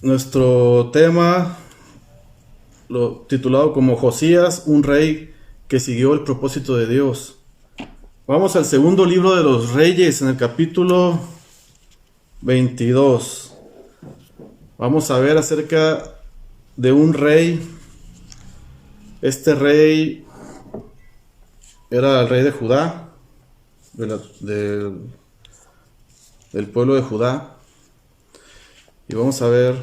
Nuestro tema lo titulado como Josías, un rey que siguió el propósito de Dios. Vamos al segundo libro de los Reyes, en el capítulo 22. Vamos a ver acerca de un rey. Este rey era el rey de Judá, del pueblo de Judá. Y vamos a ver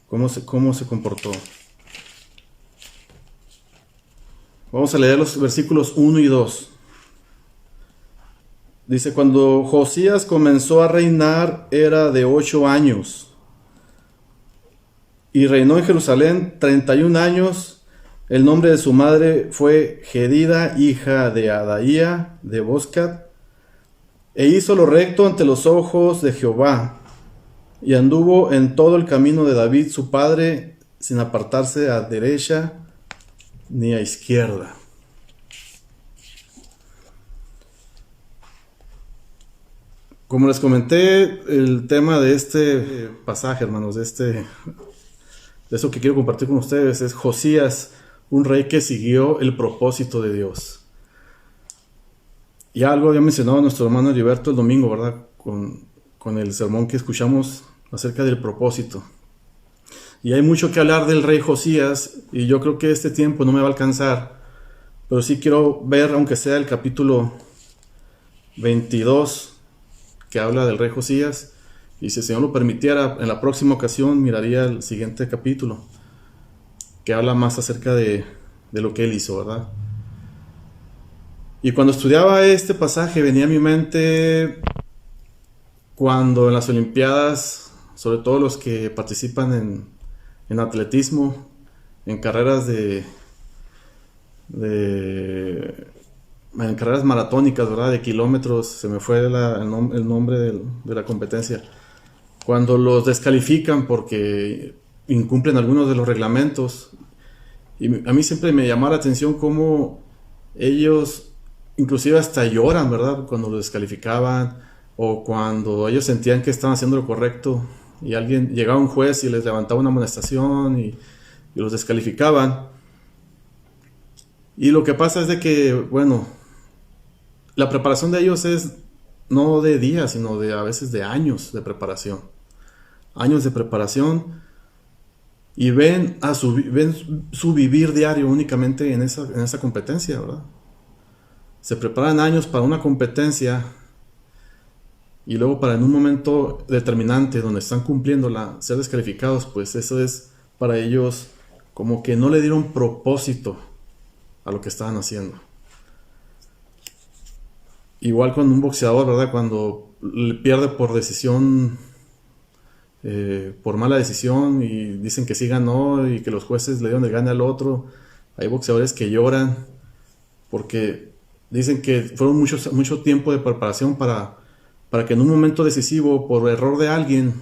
cómo se comportó. Vamos a leer los versículos 1 y 2. Dice: cuando Josías comenzó a reinar era de 8 años y reinó en Jerusalén 31 años. El nombre de su madre fue Jedida, hija de Adaía de Boscat, e hizo lo recto ante los ojos de Jehová, y anduvo en todo el camino de David su padre, sin apartarse a derecha ni a izquierda. Como les comenté, el tema de este pasaje, hermanos, de eso que quiero compartir con ustedes, es Josías, un rey que siguió el propósito de Dios. Y algo había mencionado nuestro hermano Heriberto el domingo, ¿verdad? Con el sermón que escuchamos acerca del propósito. Y hay mucho que hablar del rey Josías, y yo creo que este tiempo no me va a alcanzar, pero sí quiero ver, aunque sea el capítulo 22, que habla del rey Josías, y si el Señor lo permitiera, en la próxima ocasión miraría el siguiente capítulo, que habla más acerca de lo que él hizo, ¿verdad? Y cuando estudiaba este pasaje venía a mi mente cuando en las Olimpiadas, sobre todo los que participan en atletismo, en carreras en carreras maratónicas, ¿verdad? De kilómetros, se me fue el nombre de la competencia. Cuando los descalifican porque incumplen algunos de los reglamentos. Y a mí siempre me llamó la atención cómo ellos inclusive hasta lloran, ¿verdad? Cuando los descalificaban, o cuando ellos sentían que estaban haciendo lo correcto y llegaba un juez y les levantaba una amonestación y los descalificaban. Y lo que pasa es de que, bueno, la preparación de ellos es no de días, sino a veces de años de preparación. Años de preparación, y ven su vivir diario únicamente en esa competencia, ¿verdad? Se preparan años para una competencia y luego para en un momento determinante donde están cumpliéndola ser descalificados, pues eso es para ellos como que no le dieron propósito a lo que estaban haciendo. Igual con un boxeador, ¿verdad? Cuando pierde por decisión, por mala decisión, y dicen que sí ganó y que los jueces le dieron el gane al otro. Hay boxeadores que lloran porque dicen que fueron mucho tiempo de preparación para que en un momento decisivo, por error de alguien,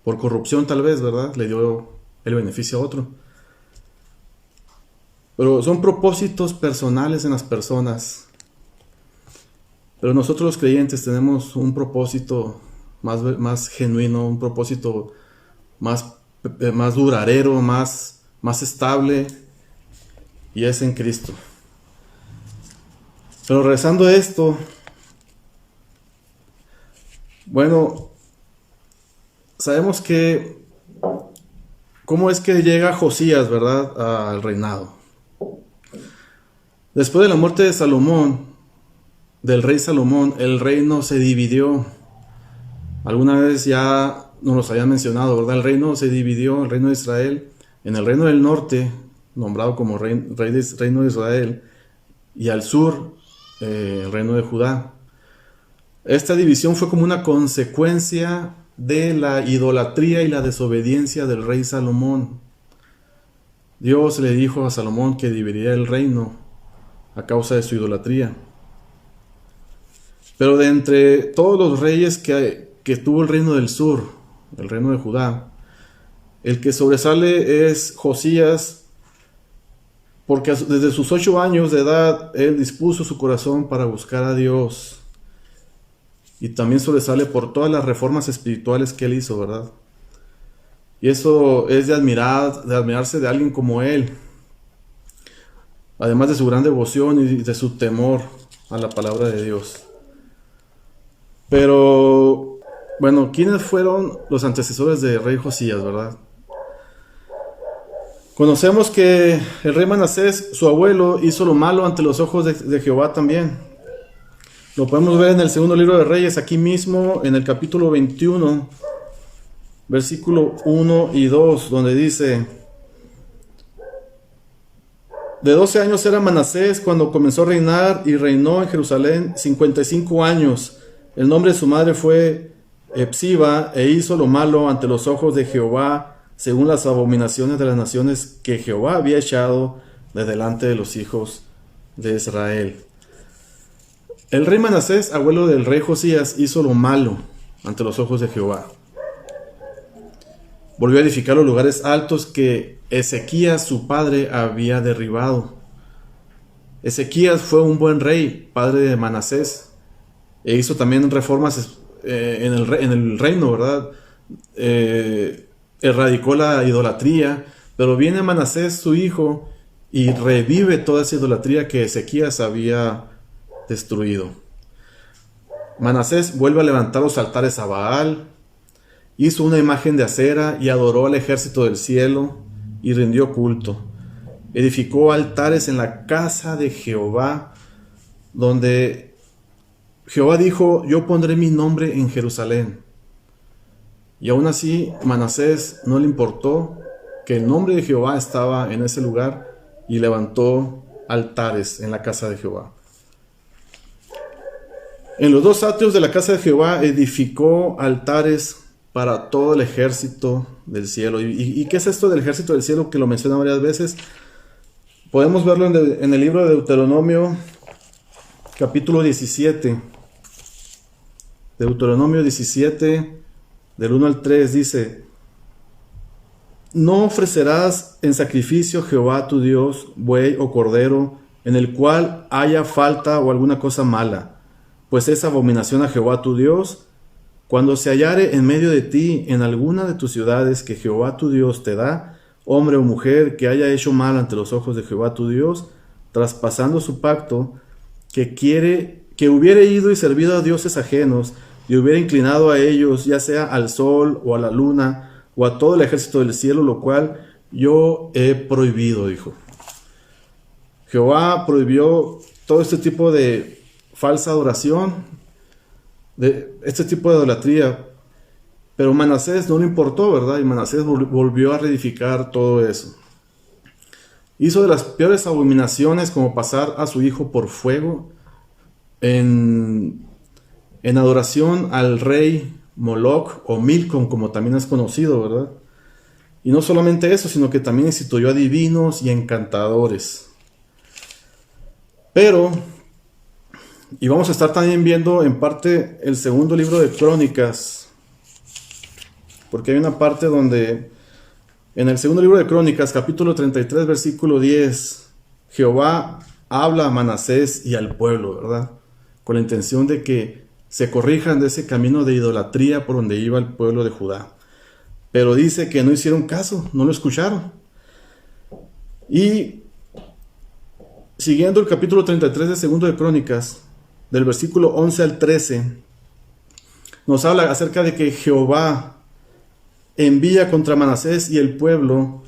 por corrupción tal vez, ¿verdad?, le dio el beneficio a otro. Pero son propósitos personales en las personas. Pero nosotros los creyentes tenemos un propósito más genuino, un propósito más duradero, más estable, y es en Cristo. Pero regresando a esto, bueno, sabemos que cómo es que llega Josías, ¿verdad?, al reinado. Después de la muerte de Salomón, del rey Salomón, el reino se dividió. Alguna vez ya nos los habían mencionado, ¿verdad? El reino se dividió, el reino de Israel, en el reino del norte, nombrado como reino de Israel, y al sur, el reino de Judá. Esta división fue como una consecuencia de la idolatría y la desobediencia del rey Salomón. Dios le dijo a Salomón que dividiría el reino a causa de su idolatría. Pero de entre todos los reyes que tuvo el reino del sur, el reino de Judá, el que sobresale es Josías, porque desde sus 8 años de edad él dispuso su corazón para buscar a Dios. y también sobresale por todas las reformas espirituales que él hizo, ¿verdad? Y eso es de admirarse de alguien como él, además de su gran devoción y de su temor a la palabra de Dios. Pero, bueno, ¿quiénes fueron los antecesores del rey Josías, verdad? Conocemos que el rey Manasés, su abuelo, hizo lo malo ante los ojos de Jehová también. Lo podemos ver en el segundo libro de Reyes, aquí mismo, en el capítulo 21, versículo 1 y 2, donde dice: de 12 años era Manasés cuando comenzó a reinar, y reinó en Jerusalén 55 años. El nombre de su madre fue Epsiba, e hizo lo malo ante los ojos de Jehová, según las abominaciones de las naciones que Jehová había echado de delante de los hijos de Israel. El rey Manasés, abuelo del rey Josías, hizo lo malo ante los ojos de Jehová. Volvió a edificar los lugares altos que Ezequías, su padre, había derribado. Ezequías fue un buen rey, padre de Manasés, e hizo también reformas en el reino, ¿verdad? Erradicó la idolatría, pero viene Manasés, su hijo, y revive toda esa idolatría que Ezequías había destruido. Manasés vuelve a levantar los altares a Baal, hizo una imagen de acera y adoró al ejército del cielo y rindió culto. Edificó altares en la casa de Jehová, donde Jehová dijo: yo pondré mi nombre en Jerusalén. Y aún así, Manasés no le importó que el nombre de Jehová estaba en ese lugar, y levantó altares en la casa de Jehová. En los dos atrios de la casa de Jehová edificó altares para todo el ejército del cielo. ¿Y qué es esto del ejército del cielo, que lo menciona varias veces? Podemos verlo en el libro de Deuteronomio, capítulo 17. Deuteronomio 17, del 1 al 3, dice: no ofrecerás en sacrificio a Jehová tu Dios buey o cordero en el cual haya falta o alguna cosa mala, pues es abominación a Jehová tu Dios. Cuando se hallare en medio de ti en alguna de tus ciudades que Jehová tu Dios te da, hombre o mujer que haya hecho mal ante los ojos de Jehová tu Dios, traspasando su pacto, que hubiere ido y servido a dioses ajenos, y hubiera inclinado a ellos, ya sea al sol o a la luna, o a todo el ejército del cielo, lo cual yo he prohibido, dijo. Jehová prohibió todo este tipo de falsa adoración, de este tipo de idolatría, pero Manasés no le importó, ¿verdad? Y Manasés volvió a reedificar todo eso. Hizo de las peores abominaciones, como pasar a su hijo por fuego en adoración al rey Moloch, o Milcom, como también es conocido, ¿verdad? Y no solamente eso, sino que también instituyó adivinos y encantadores. Pero, y vamos a estar también viendo en parte el segundo libro de Crónicas, porque hay una parte donde en el segundo libro de Crónicas, capítulo 33, versículo 10, Jehová habla a Manasés y al pueblo, ¿verdad? Con la intención de que se corrijan de ese camino de idolatría por donde iba el pueblo de Judá. Pero dice que no hicieron caso, no lo escucharon. Y siguiendo el capítulo 33 de segundo de Crónicas, del versículo 11 al 13, nos habla acerca de que Jehová envía contra Manasés y el pueblo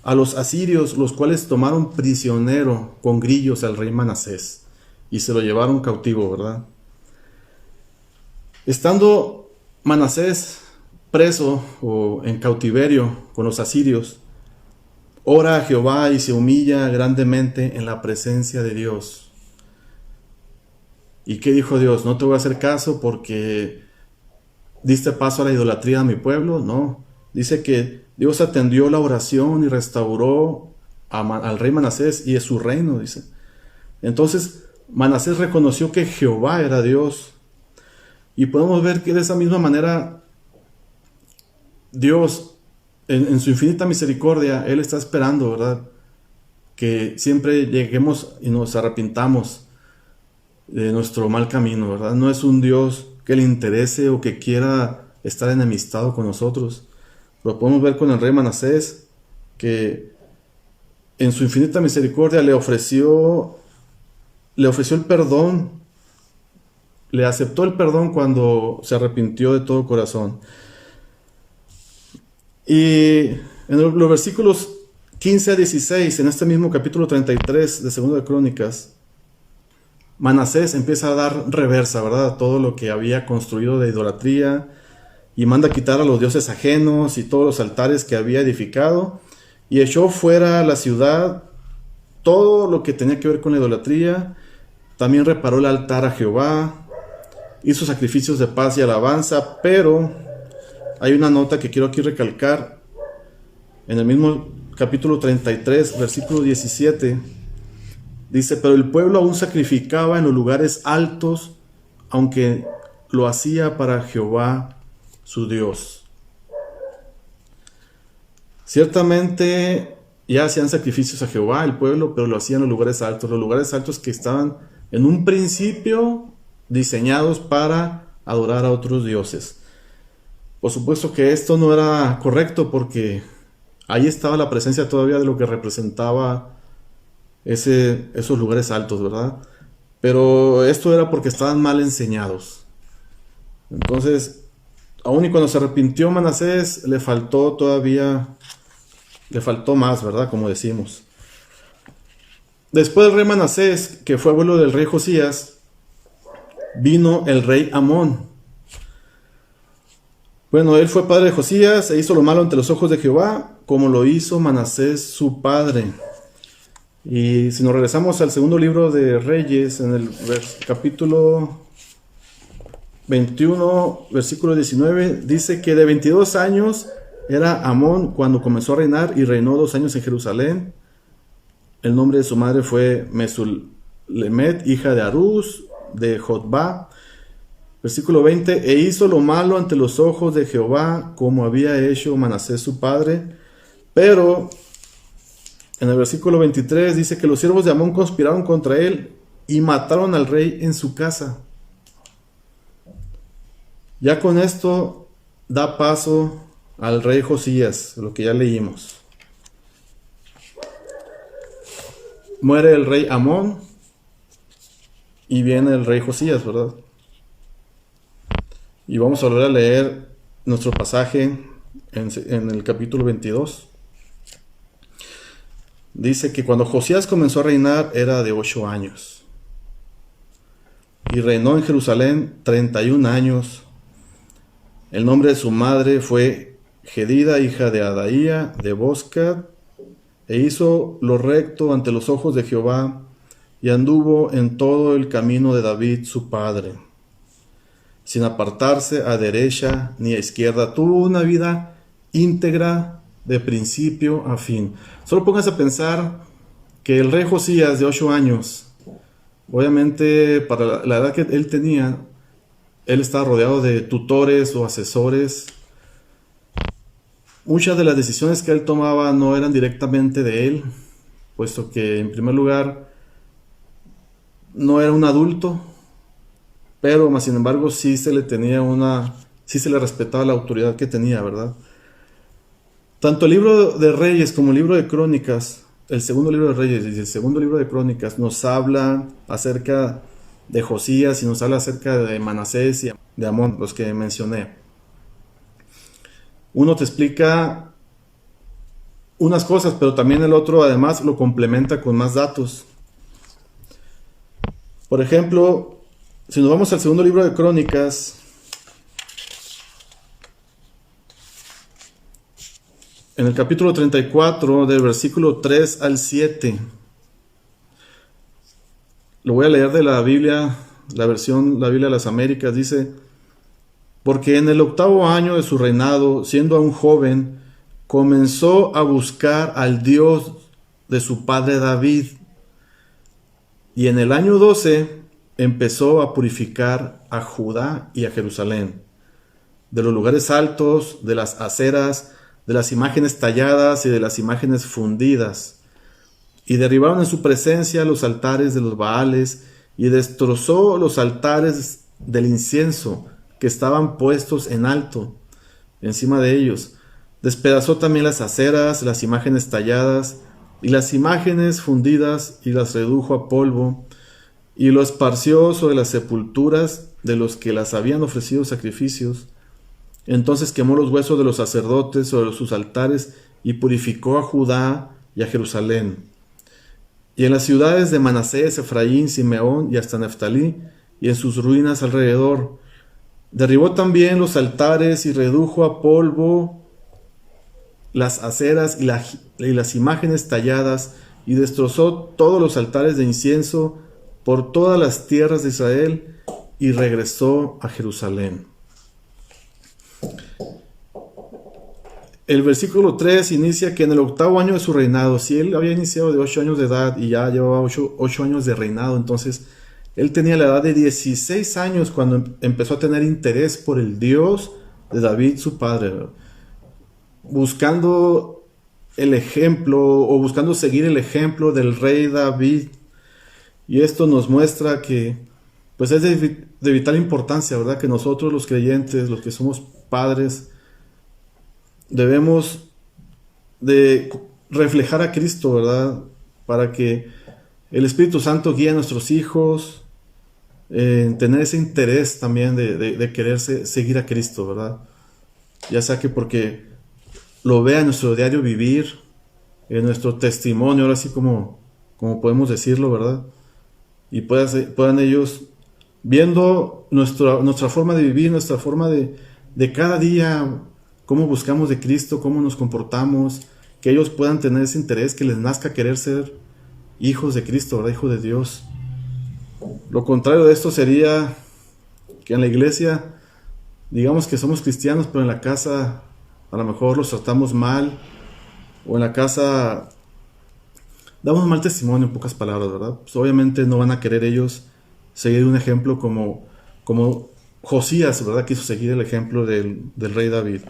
a los asirios, los cuales tomaron prisionero con grillos al rey Manasés y se lo llevaron cautivo, ¿verdad? Estando Manasés preso o en cautiverio con los asirios, ora a Jehová y se humilla grandemente en la presencia de Dios. ¿Y qué dijo Dios? No te voy a hacer caso porque diste paso a la idolatría de mi pueblo. No, dice que Dios atendió la oración y restauró al rey Manasés y es su reino, dice. Entonces Manasés reconoció que Jehová era Dios. Y podemos ver que de esa misma manera Dios, en su infinita misericordia, Él está esperando, ¿verdad? Que siempre lleguemos y nos arrepintamos de nuestro mal camino, ¿verdad? No es un Dios que le interese o que quiera estar enemistado con nosotros. Lo podemos ver con el rey Manasés, que en su infinita misericordia le ofreció el perdón, le aceptó el perdón cuando se arrepintió de todo corazón. Y en los versículos 15 a 16, en este mismo capítulo 33 de 2 de Crónicas, Manasés empieza a dar reversa, ¿verdad?, a todo lo que había construido de idolatría, y manda quitar a los dioses ajenos y todos los altares que había edificado, y echó fuera la ciudad todo lo que tenía que ver con la idolatría. También reparó el altar a Jehová, hizo sacrificios de paz y alabanza, pero hay una nota que quiero aquí recalcar. En el mismo capítulo 33, versículo 17, dice: pero el pueblo aún sacrificaba en los lugares altos, aunque lo hacía para Jehová su Dios. Ciertamente ya hacían sacrificios a Jehová el pueblo, pero lo hacían en los lugares altos que estaban en un principio diseñados para adorar a otros dioses. Por supuesto que esto no era correcto, porque ahí estaba la presencia todavía de lo que representaba esos lugares altos, ¿verdad? Pero esto era porque estaban mal enseñados. Entonces, aun y cuando se arrepintió Manasés, le faltó más, ¿verdad?, como decimos. Después del rey Manasés, que fue abuelo del rey Josías, vino el rey Amón. Bueno, él fue padre de Josías e hizo lo malo ante los ojos de Jehová, como lo hizo Manasés su padre. Y si nos regresamos al segundo libro de Reyes, en el capítulo 21, versículo 19, dice que de 22 años era Amón cuando comenzó a reinar, y reinó 2 años en Jerusalén. El nombre de su madre fue Mesulemet, hija de Arús, de Jotbá. Versículo 20, e hizo lo malo ante los ojos de Jehová, como había hecho Manasés su padre. Pero en el versículo 23 dice que los siervos de Amón conspiraron contra él y mataron al rey en su casa. Ya con esto da paso al rey Josías, lo que ya leímos. Muere el rey Amón y viene el rey Josías, ¿verdad? Y vamos a volver a leer nuestro pasaje en el capítulo 22. Dice que cuando Josías comenzó a reinar era de 8 años. Y reinó en Jerusalén 31 años. El nombre de su madre fue Gedida, hija de Adaía, de Boscat. E hizo lo recto ante los ojos de Jehová, y anduvo en todo el camino de David su padre, sin apartarse a derecha ni a izquierda. Tuvo una vida íntegra de principio a fin. Solo pónganse a pensar que el rey Josías, de 8 años, obviamente para la edad que él tenía, él estaba rodeado de tutores o asesores. Muchas de las decisiones que él tomaba no eran directamente de él, puesto que en primer lugar no era un adulto, pero más sin embargo sí se le respetaba la autoridad que tenía, ¿verdad? Tanto el libro de Reyes como el libro de Crónicas, el segundo libro de Reyes y el segundo libro de Crónicas, nos habla acerca de Josías y nos habla acerca de Manasés y de Amón, los que mencioné. Uno te explica unas cosas, pero también el otro además lo complementa con más datos. Por ejemplo, si nos vamos al segundo libro de Crónicas, en el capítulo 34, del versículo 3 al 7, lo voy a leer de la Biblia, la Biblia de las Américas. Dice: porque en el 8º año de su reinado, siendo aún joven, comenzó a buscar al Dios de su padre David. Y en el año 12 empezó a purificar a Judá y a Jerusalén de los lugares altos, de las aceras, de las imágenes talladas y de las imágenes fundidas. Y derribaron en su presencia los altares de los Baales, y destrozó los altares del incienso, que estaban puestos en alto, encima de ellos. Despedazó también las aceras, las imágenes talladas, y las imágenes fundidas, y las redujo a polvo, y lo esparció sobre las sepulturas de los que las habían ofrecido sacrificios. Entonces quemó los huesos de los sacerdotes sobre sus altares, y purificó a Judá y a Jerusalén. Y en las ciudades de Manasés, Efraín, Simeón y hasta Neftalí, y en sus ruinas alrededor. Derribó también los altares y redujo a polvo las aceras y las imágenes talladas, y destrozó todos los altares de incienso por todas las tierras de Israel, y regresó a Jerusalén. El versículo 3 inicia que en el 8º año de su reinado, si él había iniciado de 8 años de edad y ya llevaba 8 años de reinado, entonces él tenía la edad de 16 años cuando empezó a tener interés por el Dios de David, su padre, ¿verdad? Buscando el ejemplo o buscando seguir el ejemplo del rey David. Y esto nos muestra que pues es de vital importancia, ¿verdad? Que nosotros los creyentes, los que somos padres, debemos de reflejar a Cristo, ¿verdad? Para que el Espíritu Santo guíe a nuestros hijos, tener ese interés también de querer seguir a Cristo, ¿verdad? Ya sea que porque lo vea en nuestro diario vivir, en nuestro testimonio, ahora sí como podemos decirlo, ¿verdad? Y puedan ellos, viendo nuestra forma de vivir, nuestra forma de cada día, cómo buscamos de Cristo, cómo nos comportamos, que ellos puedan tener ese interés, que les nazca querer ser hijos de Cristo, ¿verdad? Hijos de Dios. Lo contrario de esto sería que en la iglesia, digamos que somos cristianos, pero en la casa a lo mejor los tratamos mal, o en la casa damos mal testimonio, en pocas palabras, ¿verdad? Pues obviamente no van a querer ellos seguir un ejemplo como Josías, ¿verdad? Quiso seguir el ejemplo del rey David.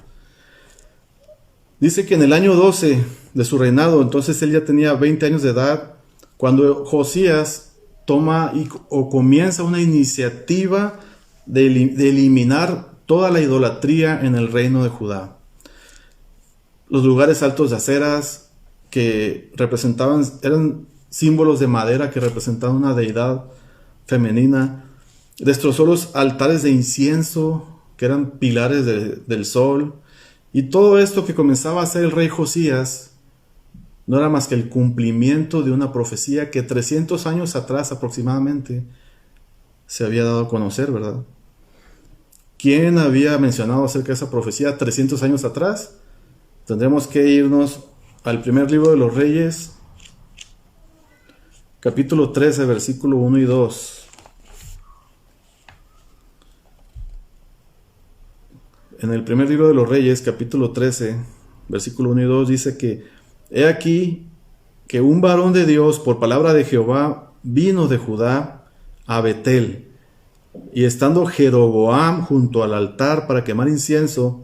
Dice que en el año 12 de su reinado, entonces él ya tenía 20 años de edad, cuando Josías toma o comienza una iniciativa de eliminar toda la idolatría en el reino de Judá. Los lugares altos de aceras que eran símbolos de madera que representaban una deidad femenina. Destrozó los altares de incienso, que eran pilares del sol. Y todo esto que comenzaba a hacer el rey Josías no era más que el cumplimiento de una profecía que 300 años atrás aproximadamente se había dado a conocer, ¿verdad? ¿Quién había mencionado acerca de esa profecía 300 años atrás? Tendremos que irnos al primer libro de los Reyes, capítulo 13, versículo 1 y 2. En el primer libro de los Reyes, capítulo 13, versículo 1 y 2, dice que he aquí que un varón de Dios, por palabra de Jehová, vino de Judá a Betel, y estando Jeroboam junto al altar para quemar incienso,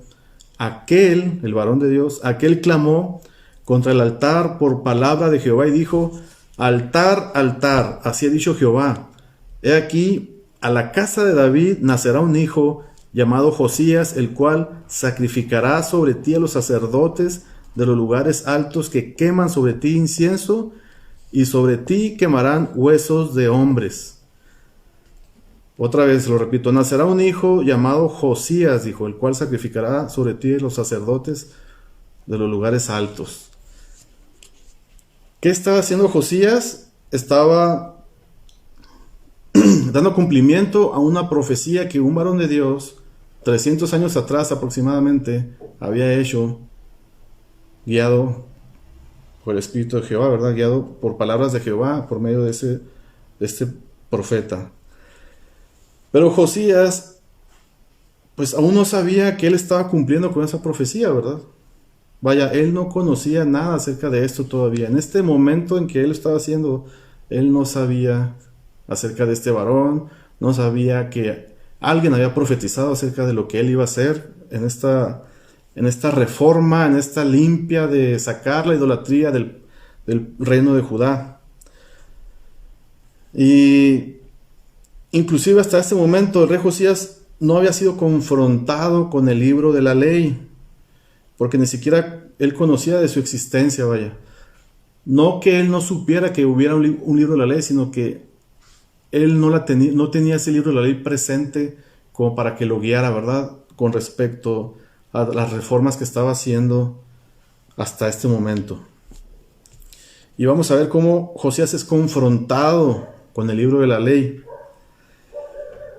el varón de Dios, clamó contra el altar por palabra de Jehová y dijo: altar, altar, así ha dicho Jehová, he aquí, a la casa de David nacerá un hijo llamado Josías, el cual sacrificará sobre ti a los sacerdotes de los lugares altos que queman sobre ti incienso, y sobre ti quemarán huesos de hombres. Otra vez lo repito, nacerá un hijo llamado Josías, dijo, el cual sacrificará sobre ti a los sacerdotes de los lugares altos. ¿Qué estaba haciendo Josías? Estaba dando cumplimiento a una profecía que un varón de Dios 300 años atrás aproximadamente había hecho, guiado por el Espíritu de Jehová, ¿verdad? Guiado por palabras de Jehová por medio de este profeta. Pero Josías, pues aún no sabía que él estaba cumpliendo con esa profecía, ¿verdad? Vaya, él no conocía nada acerca de esto todavía. En este momento en que él estaba haciendo, él no sabía acerca de este varón, no sabía que alguien había profetizado acerca de lo que él iba a hacer en esta reforma, en esta limpia de sacar la idolatría del reino de Judá. Y inclusive hasta este momento el rey Josías no había sido confrontado con el libro de la ley, porque ni siquiera él conocía de su existencia, vaya. No que él no supiera que hubiera un libro de la ley, sino que él no tenía ese libro de la ley presente como para que lo guiara, ¿verdad? Con respecto a las reformas que estaba haciendo hasta este momento. Y vamos a ver cómo Josías es confrontado con el libro de la ley.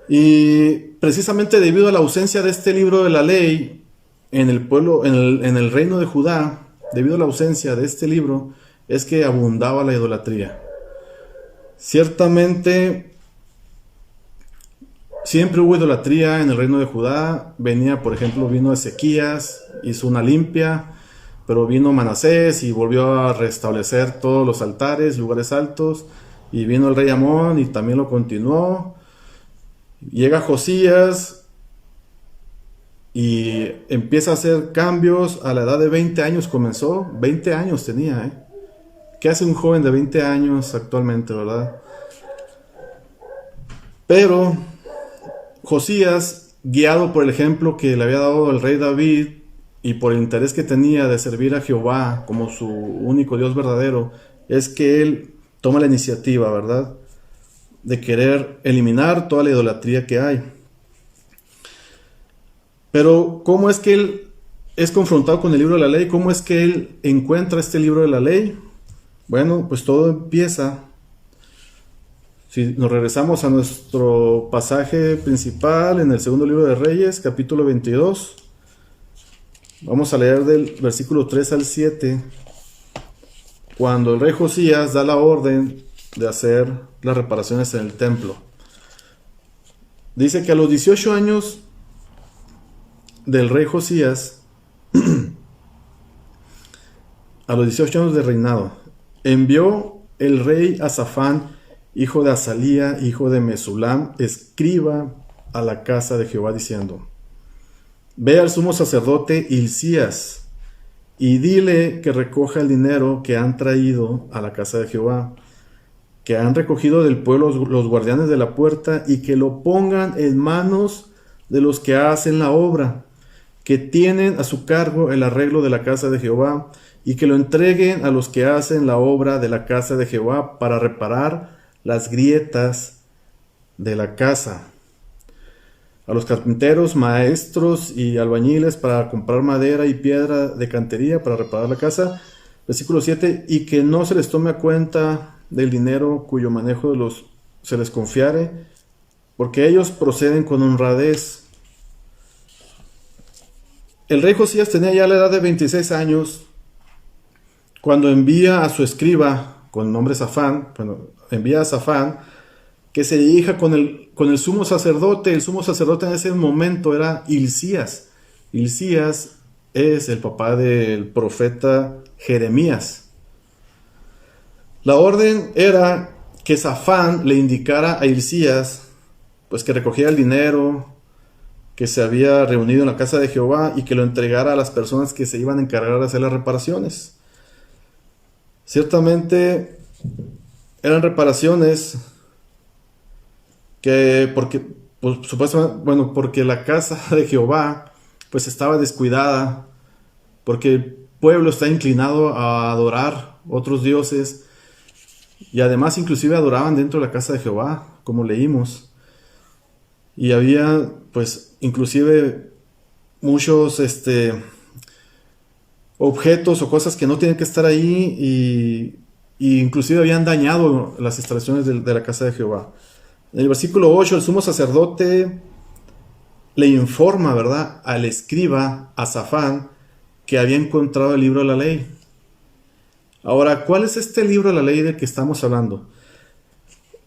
Y precisamente debido a la ausencia de este libro de la ley en el pueblo, en el reino de Judá, debido a la ausencia de este libro, es que abundaba la idolatría. Ciertamente, siempre hubo idolatría en el reino de Judá. Vino Ezequías, hizo una limpia, pero vino Manasés y volvió a restablecer todos los altares, lugares altos, y vino el rey Amón y también lo continuó. Llega Josías y empieza a hacer cambios. A la edad de 20 años comenzó, 20 años tenía, ¿Qué hace un joven de 20 años actualmente, verdad? Pero Josías, guiado por el ejemplo que le había dado el rey David y por el interés que tenía de servir a Jehová como su único Dios verdadero, es que él toma la iniciativa, ¿verdad?, de querer eliminar toda la idolatría que hay. Pero ¿cómo es que él es confrontado con el libro de la ley? ¿Cómo es que él encuentra este libro de la ley? Bueno, pues todo empieza, si nos regresamos a nuestro pasaje principal en el segundo libro de Reyes, capítulo 22, vamos a leer del versículo 3 al 7, cuando el rey Josías da la orden de hacer las reparaciones en el templo. Dice que a los 18 años del rey Josías, a los 18 años de reinado, envió el rey a Safán, hijo de Azalía, hijo de Mesulam, escriba, a la casa de Jehová, diciendo: Ve al sumo sacerdote Hilcías y dile que recoja el dinero que han traído a la casa de Jehová, que han recogido del pueblo los guardianes de la puerta, y que lo pongan en manos de los que hacen la obra, que tienen a su cargo el arreglo de la casa de Jehová, y que lo entreguen a los que hacen la obra de la casa de Jehová para reparar las grietas de la casa. A los carpinteros, maestros y albañiles para comprar madera y piedra de cantería para reparar la casa. Versículo 7, y que no se les tome a cuenta del dinero cuyo manejo se les confiare, porque ellos proceden con honradez. El rey Josías tenía ya la edad de 26 años cuando envía a su escriba, con el nombre Safán, envía a Safán, que se dirija con el sumo sacerdote. El sumo sacerdote en ese momento era Hilcías. Hilcías es el papá del profeta Jeremías. La orden era que Safán le indicara a Hilcías, pues, que recogiera el dinero que se había reunido en la casa de Jehová y que lo entregara a las personas que se iban a encargar de hacer las reparaciones. Ciertamente eran reparaciones porque la casa de Jehová pues estaba descuidada, porque el pueblo está inclinado a adorar otros dioses, y además inclusive adoraban dentro de la casa de Jehová, como leímos, y había pues inclusive muchos objetos o cosas que no tienen que estar ahí, y inclusive habían dañado las instalaciones de la casa de Jehová. En el versículo 8, el sumo sacerdote le informa, ¿verdad?, al escriba, a Safán, que había encontrado el libro de la ley. Ahora, ¿cuál es este libro de la ley del que estamos hablando?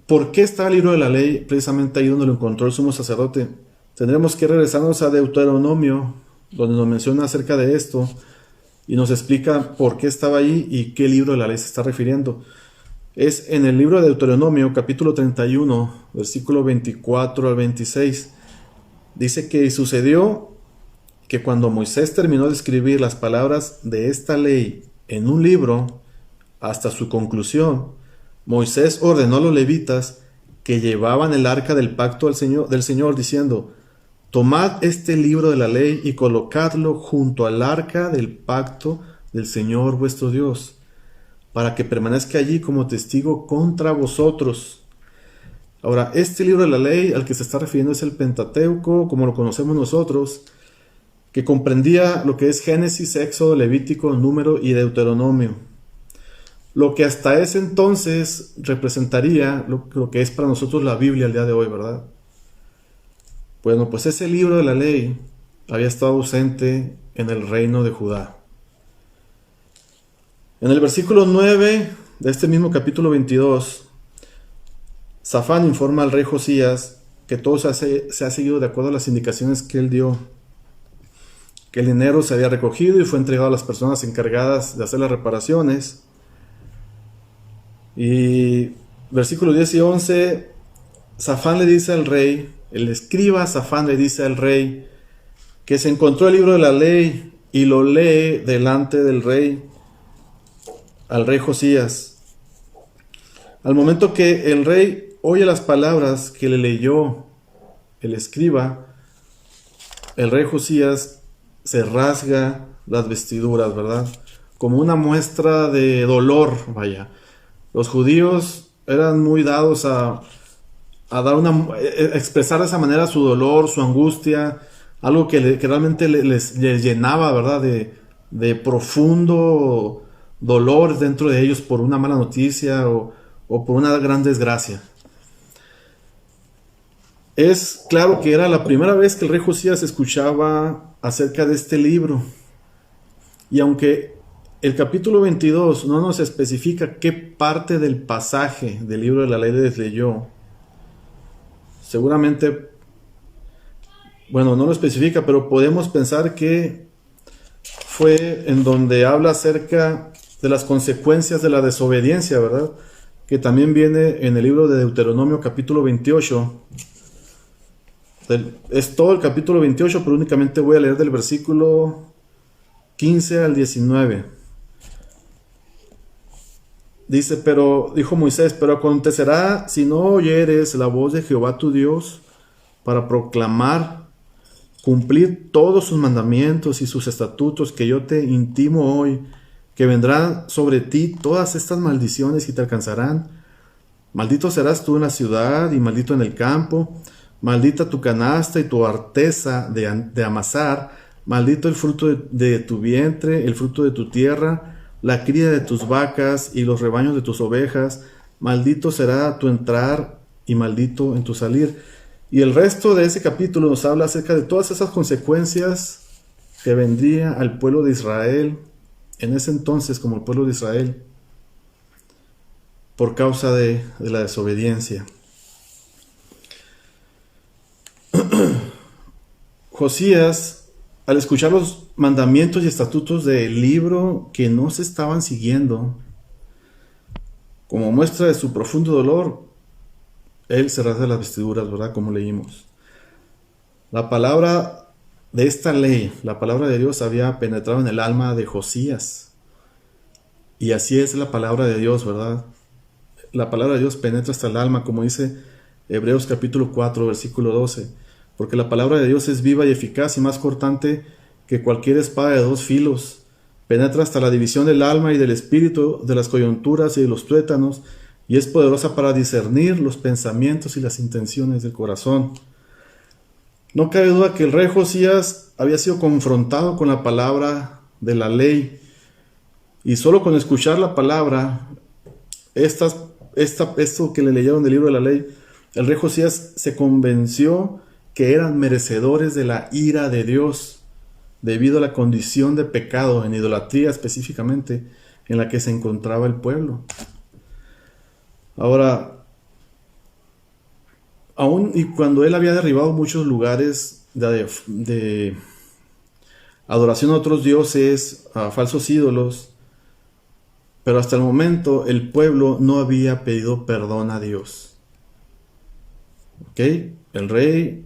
¿Por qué está el libro de la ley precisamente ahí donde lo encontró el sumo sacerdote? Tendremos que regresarnos a Deuteronomio, donde nos menciona acerca de esto y nos explica por qué estaba ahí y qué libro de la ley se está refiriendo. Es en el libro de Deuteronomio, capítulo 31, versículo 24 al 26. Dice que sucedió que cuando Moisés terminó de escribir las palabras de esta ley en un libro, hasta su conclusión, Moisés ordenó a los levitas que llevaban el arca del pacto del Señor, diciendo: tomad este libro de la ley y colocadlo junto al arca del pacto del Señor vuestro Dios, para que permanezca allí como testigo contra vosotros. Ahora, este libro de la ley al que se está refiriendo es el Pentateuco, como lo conocemos nosotros, que comprendía lo que es Génesis, Éxodo, Levítico, Número y Deuteronomio. Lo que hasta ese entonces representaría lo que es para nosotros la Biblia al día de hoy, ¿verdad? Bueno, pues ese libro de la ley había estado ausente en el reino de Judá. En el versículo 9 de este mismo capítulo 22, Safán informa al rey Josías que todo se ha seguido de acuerdo a las indicaciones que él dio, que el dinero se había recogido y fue entregado a las personas encargadas de hacer las reparaciones. Y versículos 10 y 11, Safán le dice al rey, el escriba Safán le dice al rey que se encontró el libro de la ley y lo lee delante del rey, al rey Josías. Al momento que el rey oye las palabras que le leyó el escriba, el rey Josías se rasga las vestiduras, ¿verdad? Como una muestra de dolor, vaya. Los judíos eran muy dados a expresar de esa manera su dolor, su angustia, algo que realmente les llenaba, ¿verdad? De profundo dolor dentro de ellos por una mala noticia o por una gran desgracia. Es claro que era la primera vez que el rey Josías escuchaba acerca de este libro. Y aunque el capítulo 22 no nos especifica qué parte del pasaje del libro de la ley les leyó, seguramente, bueno, no lo especifica, pero podemos pensar que fue en donde habla acerca de las consecuencias de la desobediencia, ¿verdad? Que también viene en el libro de Deuteronomio capítulo 28. Es todo el capítulo 28, pero únicamente voy a leer del versículo 15 al 19. Dice, dijo Moisés, pero acontecerá si no oyeres la voz de Jehová tu Dios para proclamar, cumplir todos sus mandamientos y sus estatutos que yo te intimo hoy, que vendrán sobre ti todas estas maldiciones y te alcanzarán. Maldito serás tú en la ciudad y maldito en el campo. Maldita tu canasta y tu arteza de amasar. Maldito el fruto de tu vientre, el fruto de tu tierra, la cría de tus vacas y los rebaños de tus ovejas. Maldito será tu entrar y maldito en tu salir. Y el resto de ese capítulo nos habla acerca de todas esas consecuencias que vendría al pueblo de Israel, en ese entonces como el pueblo de Israel, por causa de la desobediencia. Josías, al escuchar los mandamientos y estatutos del libro que no se estaban siguiendo, como muestra de su profundo dolor, él se rasga las vestiduras, ¿verdad? Como leímos. La palabra de esta ley, la palabra de Dios había penetrado en el alma de Josías. Y así es la palabra de Dios, ¿verdad? La palabra de Dios penetra hasta el alma, como dice Hebreos capítulo 4, versículo 12. Porque la palabra de Dios es viva y eficaz y más cortante que cualquier espada de dos filos. Penetra hasta la división del alma y del espíritu, de las coyunturas y de los tuétanos, y es poderosa para discernir los pensamientos y las intenciones del corazón. No cabe duda que el rey Josías había sido confrontado con la palabra de la ley, y solo con escuchar la palabra, esto que le leyeron del libro de la ley, el rey Josías se convenció que eran merecedores de la ira de Dios, debido a la condición de pecado, en idolatría específicamente, en la que se encontraba el pueblo. Ahora, aun y cuando él había derribado muchos lugares de adoración a otros dioses, a falsos ídolos, pero hasta el momento el pueblo no había pedido perdón a Dios. ¿Ok? El rey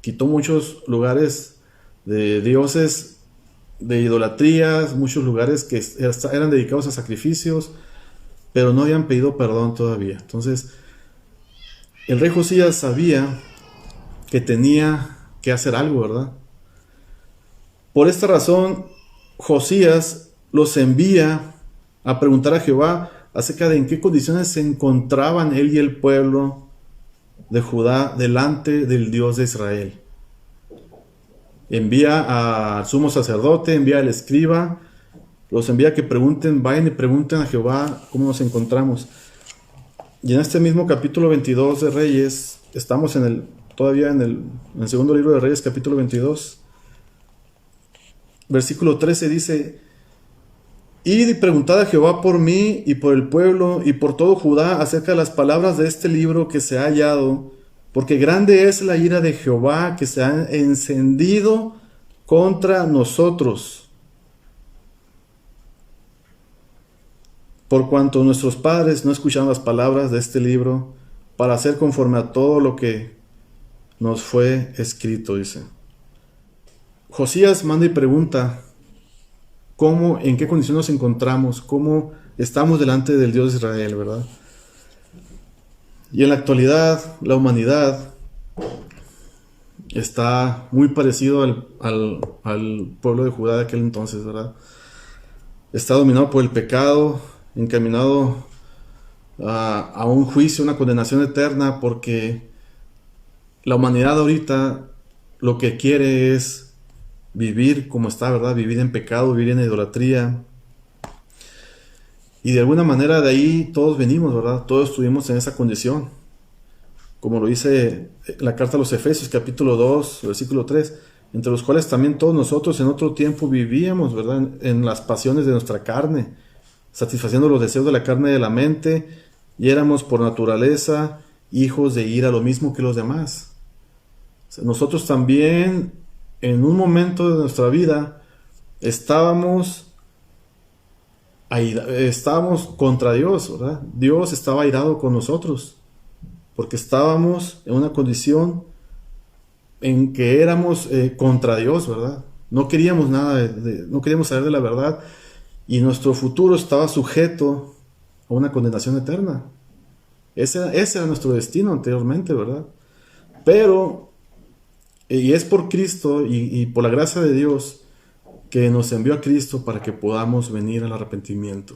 quitó muchos lugares de dioses, de idolatrías, muchos lugares que eran dedicados a sacrificios, pero no habían pedido perdón todavía. Entonces, el rey Josías sabía que tenía que hacer algo, ¿verdad? Por esta razón, Josías los envía a preguntar a Jehová acerca de en qué condiciones se encontraban él y el pueblo de Judá delante del Dios de Israel. Envía al sumo sacerdote, envía al escriba, los envía a que pregunten, vayan y pregunten a Jehová cómo nos encontramos. Y en este mismo capítulo 22 de Reyes, estamos todavía en el segundo libro de Reyes, capítulo 22, versículo 13 dice: Id y preguntad a Jehová por mí y por el pueblo y por todo Judá acerca de las palabras de este libro que se ha hallado, porque grande es la ira de Jehová que se ha encendido contra nosotros, por cuanto nuestros padres no escucharon las palabras de este libro para hacer conforme a todo lo que nos fue escrito, dice. Josías manda y pregunta en qué condición nos encontramos, cómo estamos delante del Dios de Israel, ¿verdad? Y en la actualidad, la humanidad está muy parecido al pueblo de Judá de aquel entonces, ¿verdad? Está dominado por el pecado, encaminado a un juicio, una condenación eterna, porque la humanidad ahorita lo que quiere es vivir como está, ¿verdad? Vivir en pecado, vivir en idolatría. Y de alguna manera de ahí todos venimos, ¿verdad? Todos estuvimos en esa condición. Como lo dice la carta a los Efesios, capítulo 2, versículo 3, entre los cuales también todos nosotros en otro tiempo vivíamos, ¿verdad? En las pasiones de nuestra carne, satisfaciendo los deseos de la carne y de la mente, y éramos por naturaleza hijos de ira, lo mismo que los demás. O sea, nosotros también, en un momento de nuestra vida, estábamos contra Dios, ¿verdad? Dios estaba airado con nosotros, porque estábamos en una condición en que éramos contra Dios, ¿verdad? No queríamos nada, no queríamos saber de la verdad, y nuestro futuro estaba sujeto a una condenación eterna. Ese era nuestro destino anteriormente, ¿verdad? Pero, y es por Cristo y por la gracia de Dios que nos envió a Cristo para que podamos venir al arrepentimiento.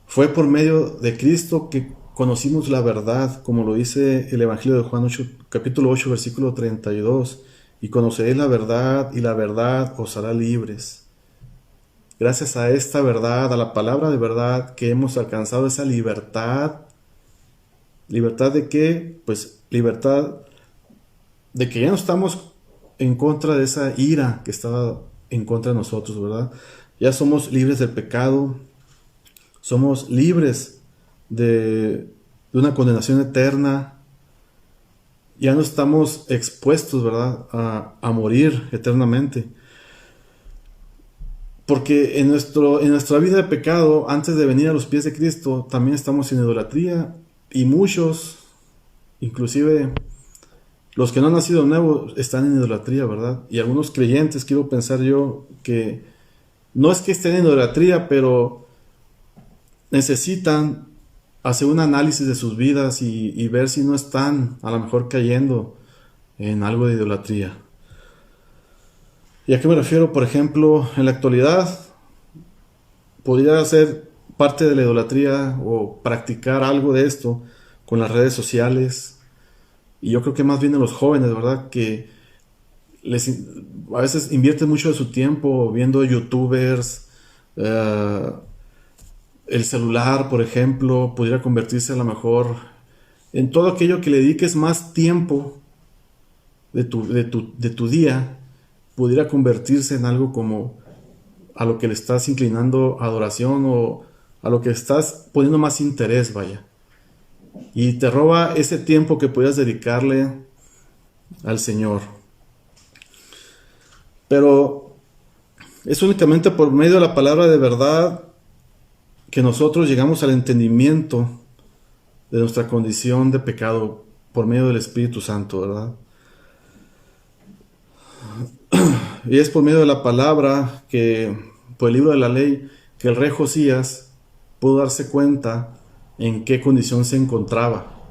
Fue por medio de Cristo que conocimos la verdad, como lo dice el Evangelio de Juan 8, capítulo 8, versículo 32, y conoceréis la verdad, y la verdad os hará libres. Gracias a esta verdad, a la palabra de verdad, que hemos alcanzado esa libertad. ¿Libertad de qué? Pues libertad de que ya no estamos en contra de esa ira que estaba en contra de nosotros, ¿verdad? Ya somos libres del pecado, somos libres de una condenación eterna, ya no estamos expuestos, ¿verdad?, a morir eternamente. Porque en nuestra vida de pecado, antes de venir a los pies de Cristo, también estamos en idolatría, y muchos, inclusive los que no han nacido nuevos, están en idolatría, ¿verdad? Y algunos creyentes, quiero pensar yo, que no es que estén en idolatría, pero necesitan hacer un análisis de sus vidas y ver si no están a lo mejor cayendo en algo de idolatría. ¿Y a qué me refiero? Por ejemplo, en la actualidad podría ser parte de la idolatría o practicar algo de esto con las redes sociales. Y yo creo que más bien en los jóvenes, ¿verdad? Que a veces invierten mucho de su tiempo viendo youtubers. El celular, por ejemplo, podría convertirse a lo mejor en todo aquello que le dediques más tiempo de tu día, pudiera convertirse en algo como a lo que le estás inclinando adoración o a lo que estás poniendo más interés, vaya. Y te roba ese tiempo que podías dedicarle al Señor. Pero es únicamente por medio de la palabra de verdad que nosotros llegamos al entendimiento de nuestra condición de pecado por medio del Espíritu Santo, ¿verdad? Y es por medio de la palabra por el libro de la ley, que el rey Josías pudo darse cuenta en qué condición se encontraba.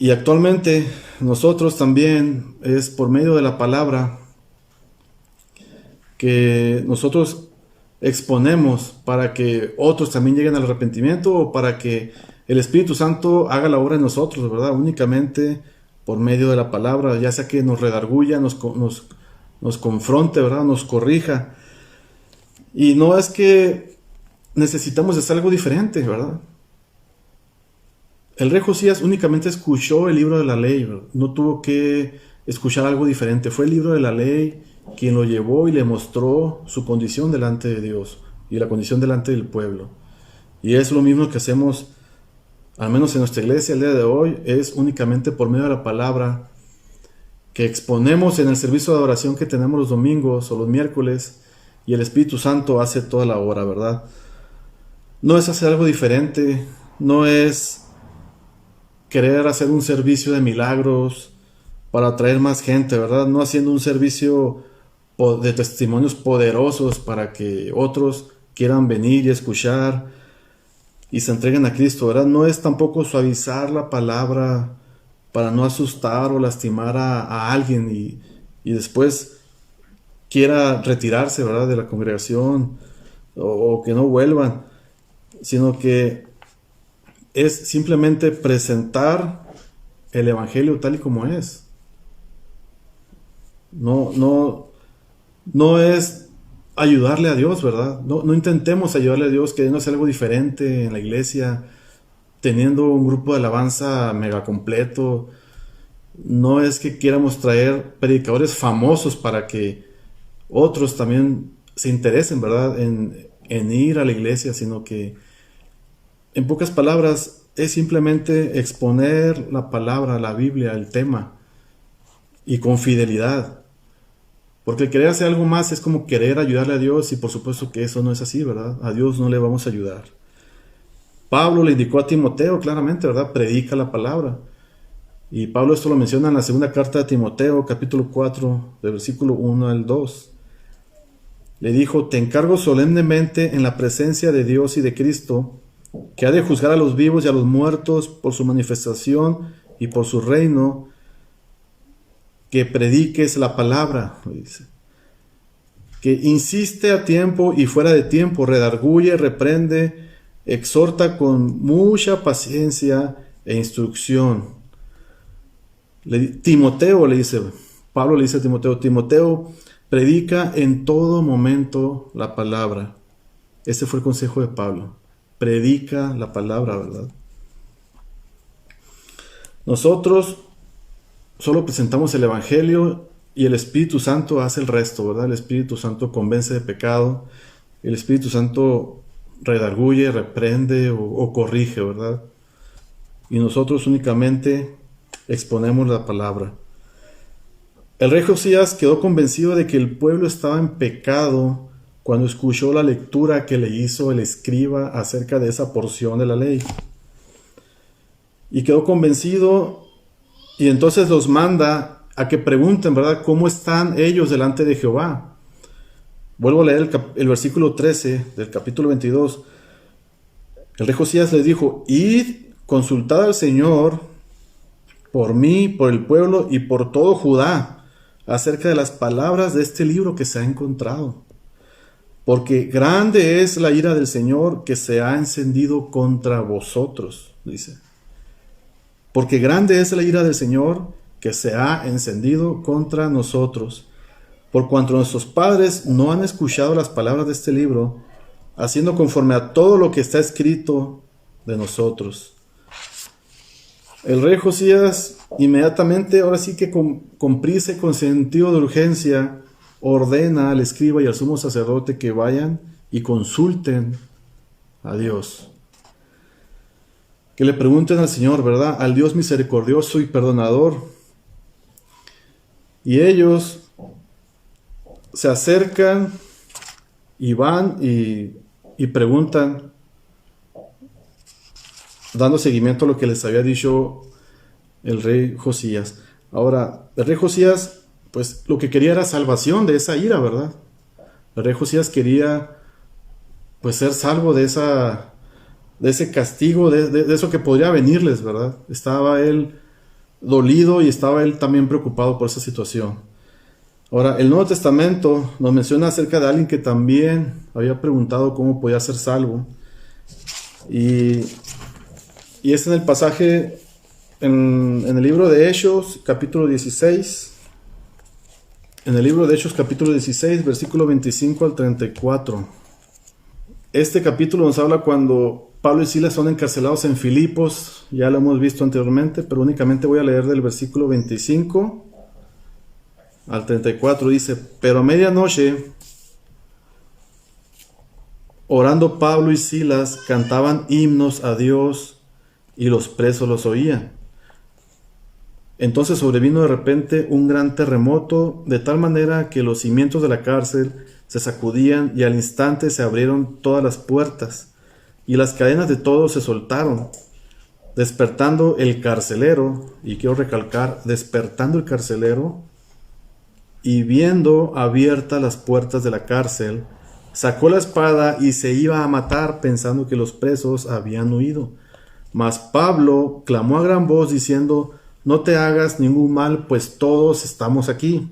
Y actualmente nosotros también es por medio de la palabra que nosotros exponemos para que otros también lleguen al arrepentimiento o para que el Espíritu Santo haga la obra en nosotros, ¿verdad? Únicamente por medio de la palabra, ya sea que nos redarguya, nos confronte, ¿verdad? Nos corrija. Y no es que necesitamos hacer algo diferente, ¿verdad? El rey Josías únicamente escuchó el libro de la ley, ¿verdad? No tuvo que escuchar algo diferente. Fue el libro de la ley quien lo llevó y le mostró su condición delante de Dios y la condición delante del pueblo. Y es lo mismo que hacemos, al menos en nuestra iglesia el día de hoy, es únicamente por medio de la palabra que exponemos en el servicio de adoración que tenemos los domingos o los miércoles, y el Espíritu Santo hace toda la obra, ¿verdad? No es hacer algo diferente, no es querer hacer un servicio de milagros para atraer más gente, ¿verdad? No haciendo un servicio de testimonios poderosos para que otros quieran venir y escuchar y se entreguen a Cristo, ¿verdad? No es tampoco suavizar la palabra para no asustar o lastimar a alguien y después quiera retirarse, ¿verdad?, de la congregación o que no vuelvan, sino que es simplemente presentar el Evangelio tal y como es. No es ayudarle a Dios, ¿verdad? No intentemos ayudarle a Dios queriendo hacer algo diferente en la iglesia, teniendo un grupo de alabanza mega completo. No es que quieramos traer predicadores famosos para que otros también se interesen, ¿verdad?, en ir a la iglesia, sino que, en pocas palabras, es simplemente exponer la palabra, la Biblia, el tema, y con fidelidad. Porque querer hacer algo más es como querer ayudarle a Dios, y por supuesto que eso no es así, ¿verdad? A Dios no le vamos a ayudar. Pablo le indicó a Timoteo claramente, ¿verdad? Predica la palabra. Y Pablo esto lo menciona en la segunda carta de Timoteo, capítulo 4, del versículo 1 al 2. Le dijo: te encargo solemnemente en la presencia de Dios y de Cristo, que ha de juzgar a los vivos y a los muertos por su manifestación y por su reino, que prediques la palabra, dice. Que insiste a tiempo y fuera de tiempo, redarguye, reprende, exhorta con mucha paciencia e instrucción. Timoteo le dice, Pablo le dice a Timoteo: Timoteo, predica en todo momento la palabra. Ese fue el consejo de Pablo. Predica la palabra, ¿verdad? Nosotros solo presentamos el Evangelio y el Espíritu Santo hace el resto, ¿verdad? El Espíritu Santo convence de pecado, el Espíritu Santo redarguye, reprende o corrige, ¿verdad? Y nosotros únicamente exponemos la palabra. El rey Josías quedó convencido de que el pueblo estaba en pecado cuando escuchó la lectura que le hizo el escriba acerca de esa porción de la ley. Y quedó convencido, y entonces los manda a que pregunten, ¿verdad?, cómo están ellos delante de Jehová. Vuelvo a leer el versículo 13 del capítulo 22. El rey Josías les dijo: id, consultad al Señor por mí, por el pueblo y por todo Judá, acerca de las palabras de este libro que se ha encontrado. Porque grande es la ira del Señor que se ha encendido contra vosotros, dice. Porque grande es la ira del Señor que se ha encendido contra nosotros, por cuanto nuestros padres no han escuchado las palabras de este libro, haciendo conforme a todo lo que está escrito de nosotros. El rey Josías inmediatamente, ahora sí que con prisa y con sentido de urgencia, ordena al escriba y al sumo sacerdote que vayan y consulten a Dios. Que le pregunten al Señor, ¿verdad?, al Dios misericordioso y perdonador. Y ellos se acercan y van y preguntan, dando seguimiento a lo que les había dicho el rey Josías. Ahora, el rey Josías, pues lo que quería era salvación de esa ira, ¿verdad? El rey Josías quería, pues, ser salvo de ese castigo, de eso que podría venirles, ¿verdad? Estaba él dolido y estaba él también preocupado por esa situación. Ahora, el Nuevo Testamento nos menciona acerca de alguien que también había preguntado cómo podía ser salvo. Y es en el pasaje, en el libro de Hechos, capítulo 16. En el libro de Hechos, capítulo 16, versículo 25 al 34. Este capítulo nos habla cuando Pablo y Silas son encarcelados en Filipos. Ya lo hemos visto anteriormente, pero únicamente voy a leer del versículo 25 al 34. Dice: pero a medianoche, orando Pablo y Silas, cantaban himnos a Dios y los presos los oían. Entonces sobrevino de repente un gran terremoto, de tal manera que los cimientos de la cárcel se sacudían y al instante se abrieron todas las puertas y las cadenas de todos se soltaron. Despertando el carcelero, y quiero recalcar, despertando el carcelero, y viendo abiertas las puertas de la cárcel, sacó la espada y se iba a matar, pensando que los presos habían huido. Mas Pablo clamó a gran voz diciendo: no te hagas ningún mal, pues todos estamos aquí.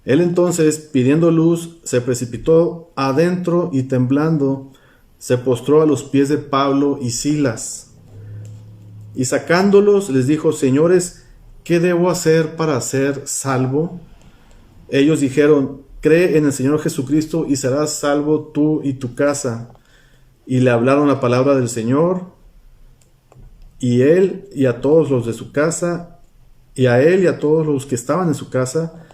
Él entonces, pidiendo luz, se precipitó adentro y temblando, se postró a los pies de Pablo y Silas. Y sacándolos, les dijo: señores, ¿qué debo hacer para ser salvo? Ellos dijeron: cree en el Señor Jesucristo y serás salvo tú y tu casa. Y le hablaron la palabra del Señor, y él y a todos los de su casa, y a él y a todos los que estaban en su casa.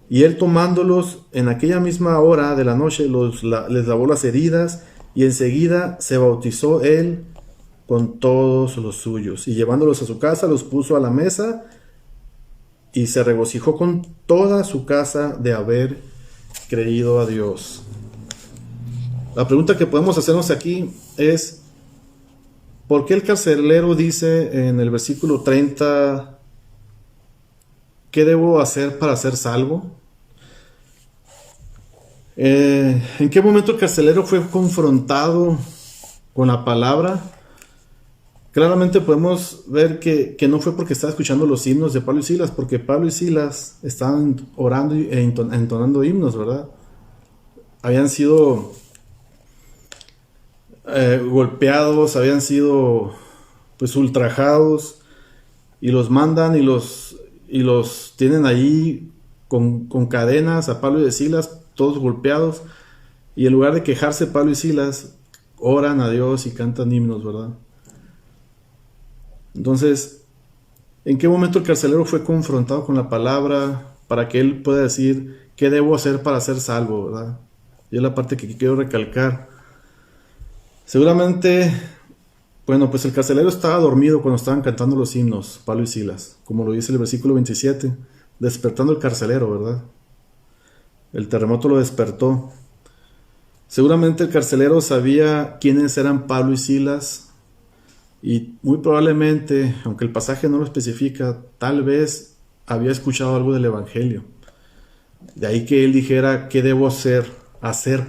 Y él, tomándolos en aquella misma hora de la noche, les lavó las heridas, y enseguida se bautizó él con todos los suyos. Y llevándolos a su casa, los puso a la mesa, y se regocijó con toda su casa de haber creído a Dios. La pregunta que podemos hacernos aquí es: ¿por qué el carcelero dice en el versículo 30, ¿qué debo hacer para ser salvo? ¿En qué momento el carcelero fue confrontado con la palabra? Claramente podemos ver que no fue porque estaba escuchando los himnos de Pablo y Silas, porque Pablo y Silas estaban orando e entonando himnos, ¿verdad? Habían sido golpeados, habían sido pues ultrajados, y los mandan y los tienen ahí con cadenas a Pablo y Silas, todos golpeados, y en lugar de quejarse, Pablo y Silas oran a Dios y cantan himnos, ¿verdad? Entonces, ¿en qué momento el carcelero fue confrontado con la palabra para que él pueda decir qué debo hacer para ser salvo, ¿verdad? Y es la parte que quiero recalcar. Seguramente, bueno, pues el carcelero estaba dormido cuando estaban cantando los himnos, Pablo y Silas, como lo dice el versículo 27, despertando el carcelero, ¿verdad? El terremoto lo despertó. Seguramente el carcelero sabía quiénes eran Pablo y Silas, y muy probablemente, aunque el pasaje no lo especifica, tal vez había escuchado algo del Evangelio. De ahí que él dijera: ¿qué debo hacer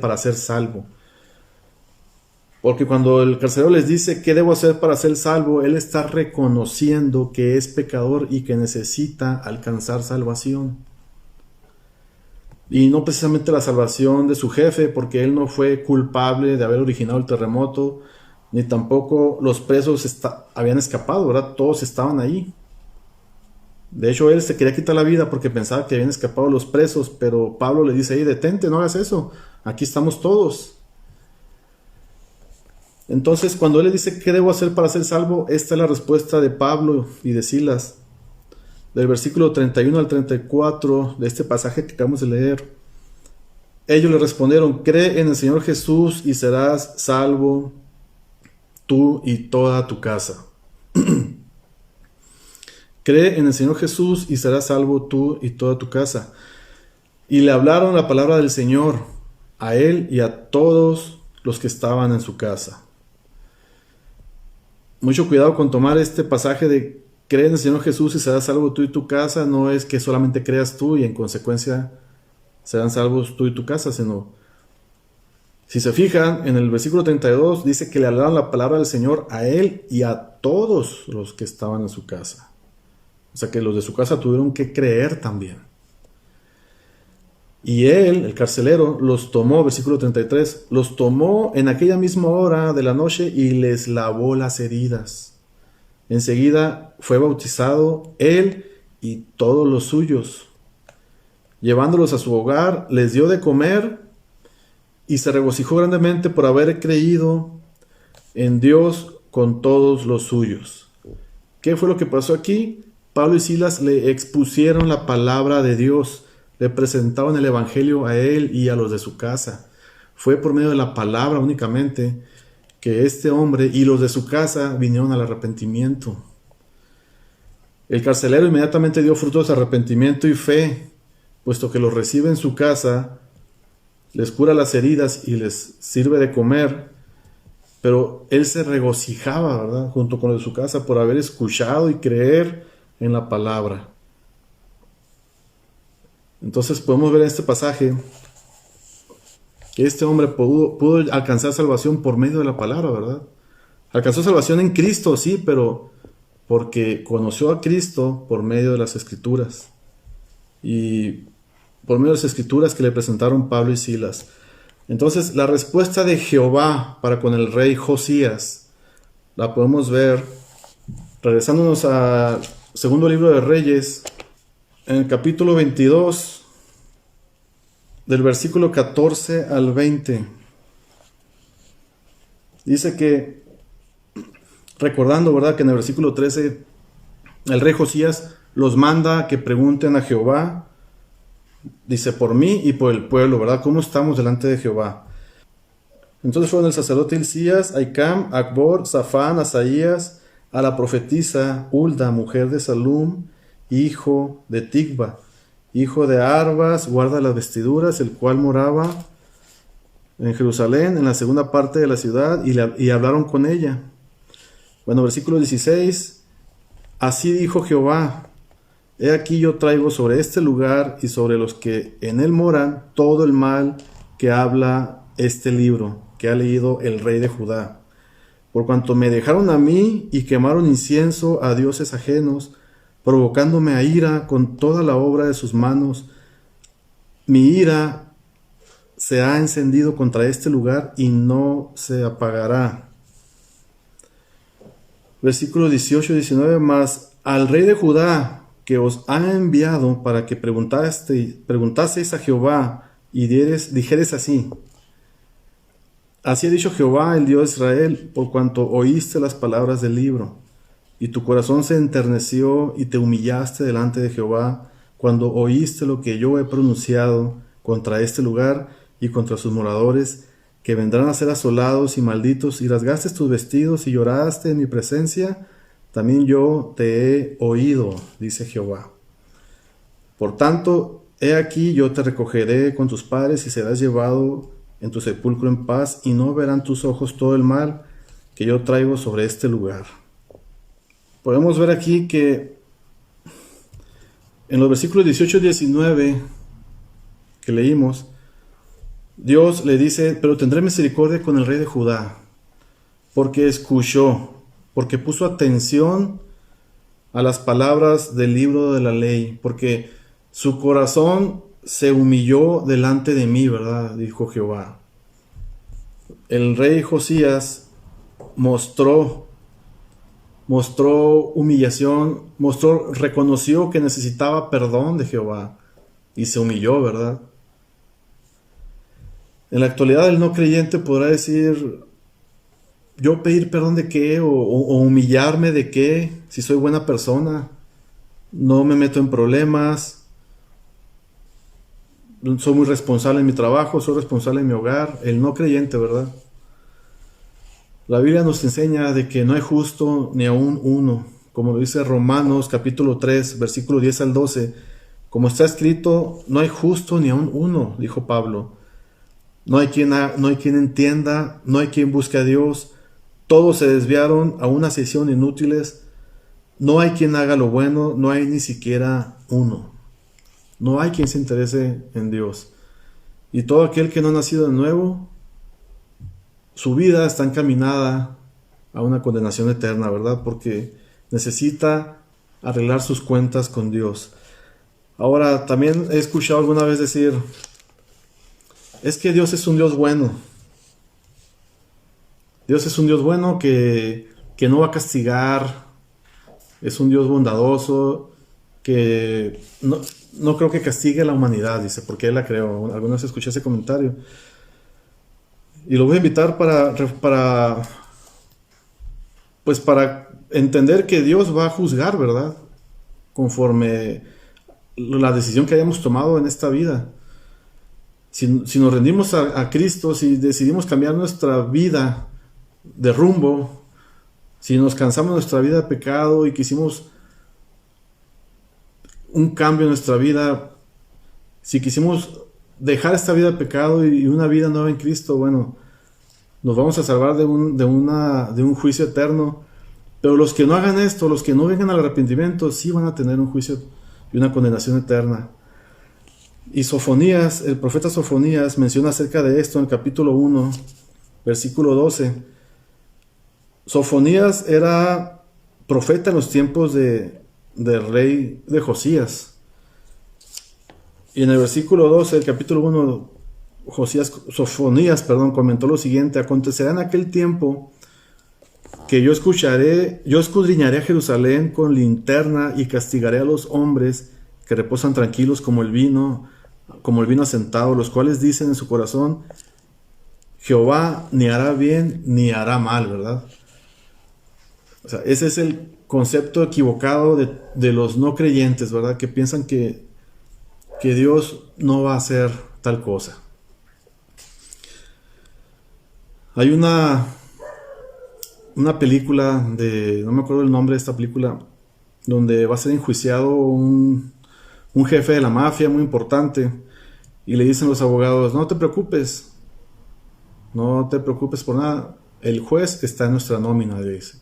para ser salvo? Porque cuando el carcelero les dice ¿qué debo hacer para ser salvo?, él está reconociendo que es pecador y que necesita alcanzar salvación. Y no precisamente la salvación de su jefe, porque él no fue culpable de haber originado el terremoto, ni tampoco los presos habían escapado, ¿verdad? Todos estaban ahí. De hecho, él se quería quitar la vida porque pensaba que habían escapado los presos, pero Pablo le dice: ahí, detente, no hagas eso, aquí estamos todos. Entonces, cuando él le dice ¿qué debo hacer para ser salvo?, esta es la respuesta de Pablo y de Silas. Del versículo 31 al 34 de este pasaje que acabamos de leer. Ellos le respondieron: cree en el Señor Jesús y serás salvo tú y toda tu casa. Cree en el Señor Jesús y serás salvo tú y toda tu casa. Y le hablaron la palabra del Señor a él y a todos los que estaban en su casa. Mucho cuidado con tomar este pasaje de cree en el Señor Jesús y serás salvo tú y tu casa. No es que solamente creas tú y en consecuencia serán salvos tú y tu casa, sino, si se fijan, en el versículo 32 dice que le hablaron la palabra del Señor a él y a todos los que estaban en su casa. O sea que los de su casa tuvieron que creer también. Y él, el carcelero, los tomó, versículo 33, los tomó en aquella misma hora de la noche y les lavó las heridas. Enseguida fue bautizado él y todos los suyos. Llevándolos a su hogar, les dio de comer y se regocijó grandemente por haber creído en Dios con todos los suyos. ¿Qué fue lo que pasó aquí? Pablo y Silas le expusieron la palabra de Dios, le presentaban el evangelio a él y a los de su casa. Fue por medio de la palabra únicamente que este hombre y los de su casa vinieron al arrepentimiento. El carcelero inmediatamente dio frutos de arrepentimiento y fe, puesto que los recibe en su casa, les cura las heridas y les sirve de comer, pero él se regocijaba, ¿verdad?, junto con los de su casa por haber escuchado y creer en la palabra. Entonces podemos ver en este pasaje que este hombre pudo alcanzar salvación por medio de la palabra, ¿verdad? Alcanzó salvación en Cristo, sí, pero porque conoció a Cristo por medio de las Escrituras. Y por medio de las Escrituras que le presentaron Pablo y Silas. Entonces, la respuesta de Jehová para con el rey Josías la podemos ver regresándonos al segundo libro de Reyes, en el capítulo 22, del versículo 14 al 20. Dice que, recordando, ¿verdad?, que en el versículo 13 el rey Josías los manda a que pregunten a Jehová, dice, por mí y por el pueblo, ¿verdad?, ¿cómo estamos delante de Jehová? Entonces fueron el sacerdote Hilcías, Ahicam, Acbor, Safán, Asaías, a la profetisa Hulda, mujer de Salum, hijo de Ticva, hijo de Arbas, guarda las vestiduras, el cual moraba en Jerusalén, en la segunda parte de la ciudad, y hablaron con ella. Bueno, versículo 16, así dijo Jehová, he aquí yo traigo sobre este lugar y sobre los que en él moran todo el mal que habla este libro, que ha leído el rey de Judá. Por cuanto me dejaron a mí y quemaron incienso a dioses ajenos, provocándome a ira con toda la obra de sus manos, mi ira se ha encendido contra este lugar y no se apagará. Versículos 18 y 19, mas al rey de Judá, que os ha enviado para que preguntaseis a Jehová y dijeres así, así ha dicho Jehová, el Dios de Israel, por cuanto oíste las palabras del libro, y tu corazón se enterneció y te humillaste delante de Jehová, cuando oíste lo que yo he pronunciado contra este lugar y contra sus moradores, que vendrán a ser asolados y malditos, y rasgaste tus vestidos y lloraste en mi presencia, también yo te he oído, dice Jehová. Por tanto, he aquí yo te recogeré con tus padres y serás llevado en tu sepulcro en paz, y no verán tus ojos todo el mal que yo traigo sobre este lugar. Podemos ver aquí que en los versículos 18 y 19 que leímos, Dios le dice, pero tendré misericordia con el rey de Judá, porque escuchó, porque puso atención a las palabras del libro de la ley, porque su corazón se humilló delante de mí, ¿verdad?, dijo Jehová. El rey Josías mostró humillación, reconoció que necesitaba perdón de Jehová y se humilló, ¿verdad? En la actualidad el no creyente podrá decir, ¿yo pedir perdón de qué? ¿O humillarme de qué? Si soy buena persona, no me meto en problemas, soy muy responsable en mi trabajo, soy responsable en mi hogar. El no creyente, ¿verdad? La Biblia nos enseña de que no hay justo ni aún uno, como lo dice Romanos capítulo 3, versículo 10 al 12. Como está escrito, no hay justo ni aún uno, dijo Pablo. No hay quien entienda, no hay quien busque a Dios. Todos se desviaron, a una se hicieron inútiles. No hay quien haga lo bueno, no hay ni siquiera uno. No hay quien se interese en Dios. Y todo aquel que no ha nacido de nuevo, su vida está encaminada a una condenación eterna, ¿verdad? Porque necesita arreglar sus cuentas con Dios. Ahora, también he escuchado alguna vez decir, es que Dios es un Dios bueno. Dios es un Dios bueno que no va a castigar, es un Dios bondadoso, que no creo que castigue a la humanidad, dice, porque Él la creó. Alguna vez escuché ese comentario. Y lo voy a invitar pues para entender que Dios va a juzgar, ¿verdad? Conforme la decisión que hayamos tomado en esta vida. Si nos rendimos a Cristo, si decidimos cambiar nuestra vida de rumbo, si nos cansamos de nuestra vida de pecado y quisimos un cambio en nuestra vida, si quisimos dejar esta vida de pecado y una vida nueva en Cristo, bueno, nos vamos a salvar de un juicio eterno. Pero los que no hagan esto, los que no vengan al arrepentimiento, sí van a tener un juicio y una condenación eterna. Y Sofonías, el profeta Sofonías, menciona acerca de esto en el capítulo 1, versículo 12. Sofonías era profeta en los tiempos del rey de Josías. Y en el versículo 12 del capítulo 1, Sofonías comentó lo siguiente: acontecerá en aquel tiempo que yo escudriñaré a Jerusalén con linterna y castigaré a los hombres que reposan tranquilos como el vino asentado, los cuales dicen en su corazón, Jehová ni hará bien ni hará mal, ¿verdad? O sea, ese es el concepto equivocado de los no creyentes, ¿verdad? Que piensan que Dios no va a hacer tal cosa. Hay una película no me acuerdo el nombre de esta película, donde va a ser enjuiciado un jefe de la mafia muy importante, y le dicen los abogados, no te preocupes por nada, el juez está en nuestra nómina, le dice.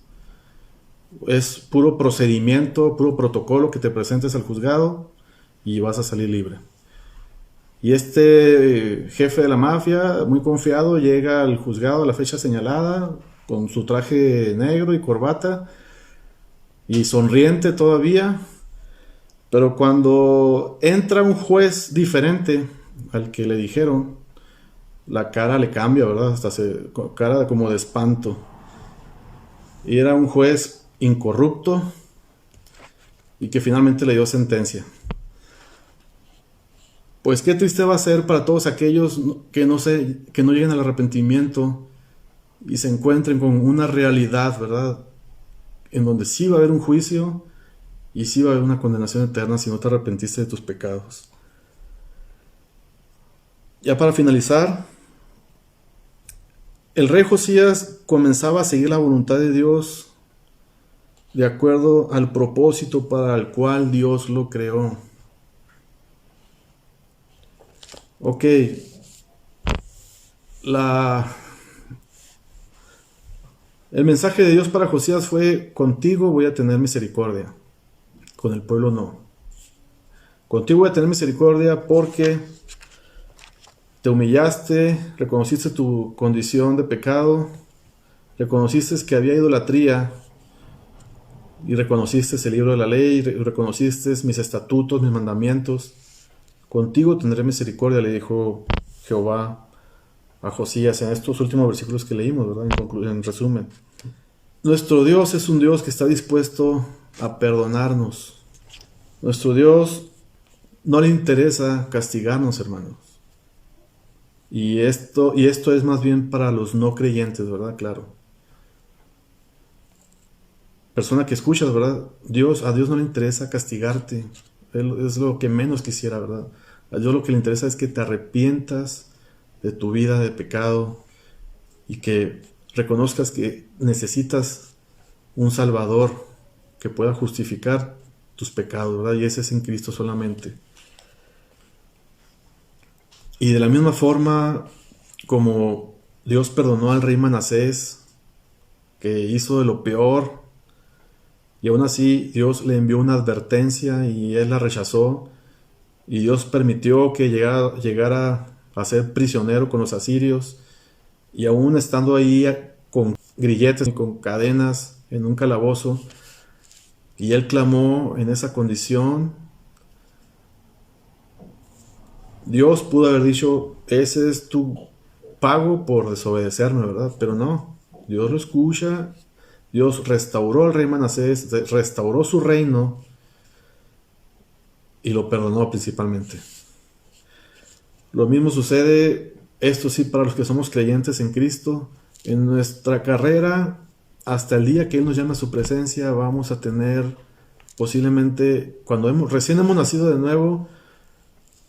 Es puro procedimiento, puro protocolo que te presentes al juzgado y vas a salir libre. Y este jefe de la mafia, muy confiado, llega al juzgado a la fecha señalada, con su traje negro y corbata, y sonriente todavía. Pero cuando entra un juez diferente al que le dijeron, la cara le cambia, ¿verdad? Hasta cara como de espanto. Y era un juez incorrupto y que finalmente le dio sentencia. Pues qué triste va a ser para todos aquellos que no lleguen al arrepentimiento y se encuentren con una realidad, ¿verdad? En donde sí va a haber un juicio y sí va a haber una condenación eterna si no te arrepentiste de tus pecados. Ya para finalizar, el rey Josías comenzaba a seguir la voluntad de Dios de acuerdo al propósito para el cual Dios lo creó. Ok, el mensaje de Dios para Josías fue: contigo voy a tener misericordia, con el pueblo no. Contigo voy a tener misericordia porque te humillaste, reconociste tu condición de pecado, reconociste que había idolatría y reconociste el libro de la ley, reconociste mis estatutos, mis mandamientos. Contigo tendré misericordia, le dijo Jehová a Josías en estos últimos versículos que leímos, ¿verdad? En resumen, nuestro Dios es un Dios que está dispuesto a perdonarnos. Nuestro Dios no le interesa castigarnos, hermanos. Y esto es más bien para los no creyentes, ¿verdad? Claro. Persona que escuchas, ¿verdad? A Dios no le interesa castigarte. Él es lo que menos quisiera, ¿verdad? A Dios lo que le interesa es que te arrepientas de tu vida de pecado y que reconozcas que necesitas un Salvador que pueda justificar tus pecados, ¿verdad? Y ese es en Cristo solamente. Y de la misma forma como Dios perdonó al rey Manasés, que hizo de lo peor, y aún así Dios le envió una advertencia y él la rechazó, y Dios permitió que llegara a ser prisionero con los asirios, y aún estando ahí con grilletes y con cadenas en un calabozo, Y él clamó en esa condición. Dios pudo haber dicho, ese es tu pago por desobedecerme, ¿verdad? Pero no, Dios lo escucha. Dios restauró al rey Manasés, restauró su reino y lo perdonó principalmente. Lo mismo sucede, esto sí, para los que somos creyentes en Cristo. En nuestra carrera, hasta el día que Él nos llame a su presencia, vamos a tener posiblemente, cuando recién hemos nacido de nuevo,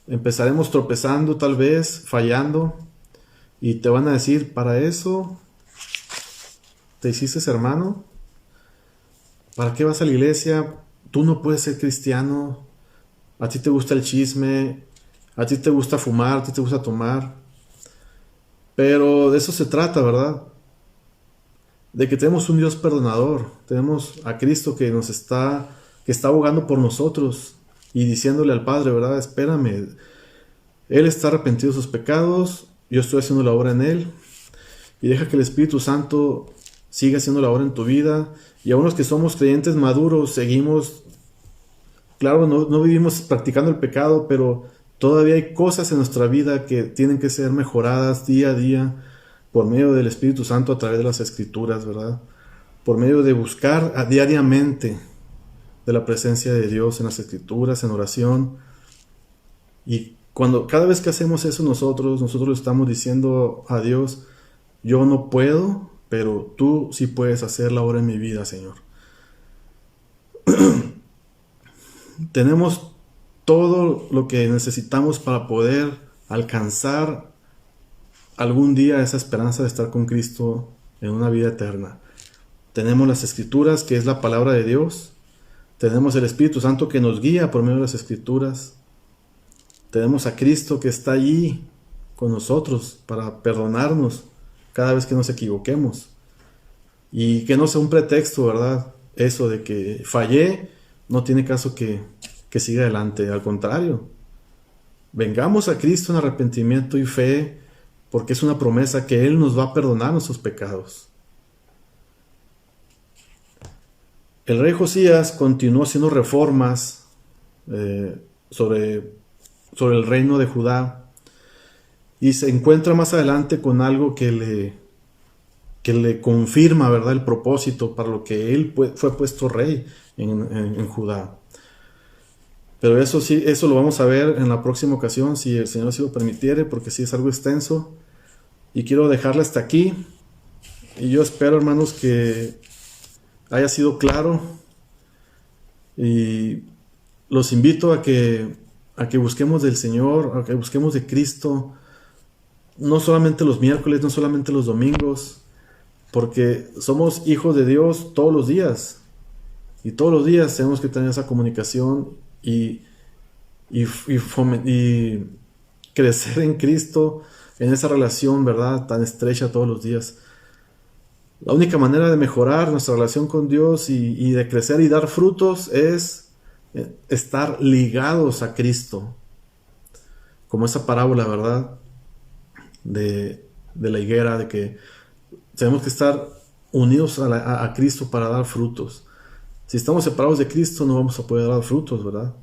empezaremos tropezando tal vez, fallando, y te van a decir, para eso te hiciste hermano, ¿para qué vas a la iglesia? Tú no puedes ser cristiano, a ti te gusta el chisme, a ti te gusta fumar, a ti te gusta tomar. Pero de eso se trata, ¿verdad? De que tenemos un Dios perdonador, tenemos a Cristo que está abogando por nosotros y diciéndole al Padre, ¿verdad? Espérame, Él está arrepentido de sus pecados, yo estoy haciendo la obra en Él, y deja que el Espíritu Santo siga haciendo la obra en tu vida. Y a unos que somos creyentes maduros, seguimos, claro, no vivimos practicando el pecado, pero todavía hay cosas en nuestra vida que tienen que ser mejoradas día a día por medio del Espíritu Santo a través de las Escrituras, ¿verdad? Por medio de buscar diariamente de la presencia de Dios en las Escrituras, en oración. Y cada vez que hacemos eso nosotros le estamos diciendo a Dios, yo no puedo, pero tú sí puedes hacer la obra en mi vida, Señor. Tenemos todo lo que necesitamos para poder alcanzar algún día esa esperanza de estar con Cristo en una vida eterna. Tenemos las Escrituras, que es la palabra de Dios. Tenemos el Espíritu Santo que nos guía por medio de las Escrituras. Tenemos a Cristo que está allí con nosotros para perdonarnos cada vez que nos equivoquemos. Y que no sea un pretexto, ¿verdad? Eso de que fallé, no tiene caso que siga adelante. Al contrario, vengamos a Cristo en arrepentimiento y fe, porque es una promesa que Él nos va a perdonar nuestros pecados. El rey Josías continuó haciendo reformas sobre el reino de Judá, y se encuentra más adelante con algo que le confirma, ¿verdad?, el propósito para lo que él fue puesto rey en Judá. Pero eso sí, eso lo vamos a ver en la próxima ocasión, si el Señor así lo permitiere, porque sí es algo extenso. Y quiero dejarle hasta aquí. Y yo espero, hermanos, que haya sido claro. Y los invito a que busquemos del Señor, a que busquemos de Cristo, no solamente los miércoles, no solamente los domingos, porque somos hijos de Dios todos los días. Y todos los días tenemos que tener esa comunicación y crecer en Cristo, en esa relación, ¿verdad?, tan estrecha todos los días. La única manera de mejorar nuestra relación con Dios y de crecer y dar frutos es estar ligados a Cristo. Como esa parábola, ¿verdad?, de la higuera, de que tenemos que estar unidos a Cristo para dar frutos. Si estamos separados de Cristo no vamos a poder dar frutos, ¿verdad?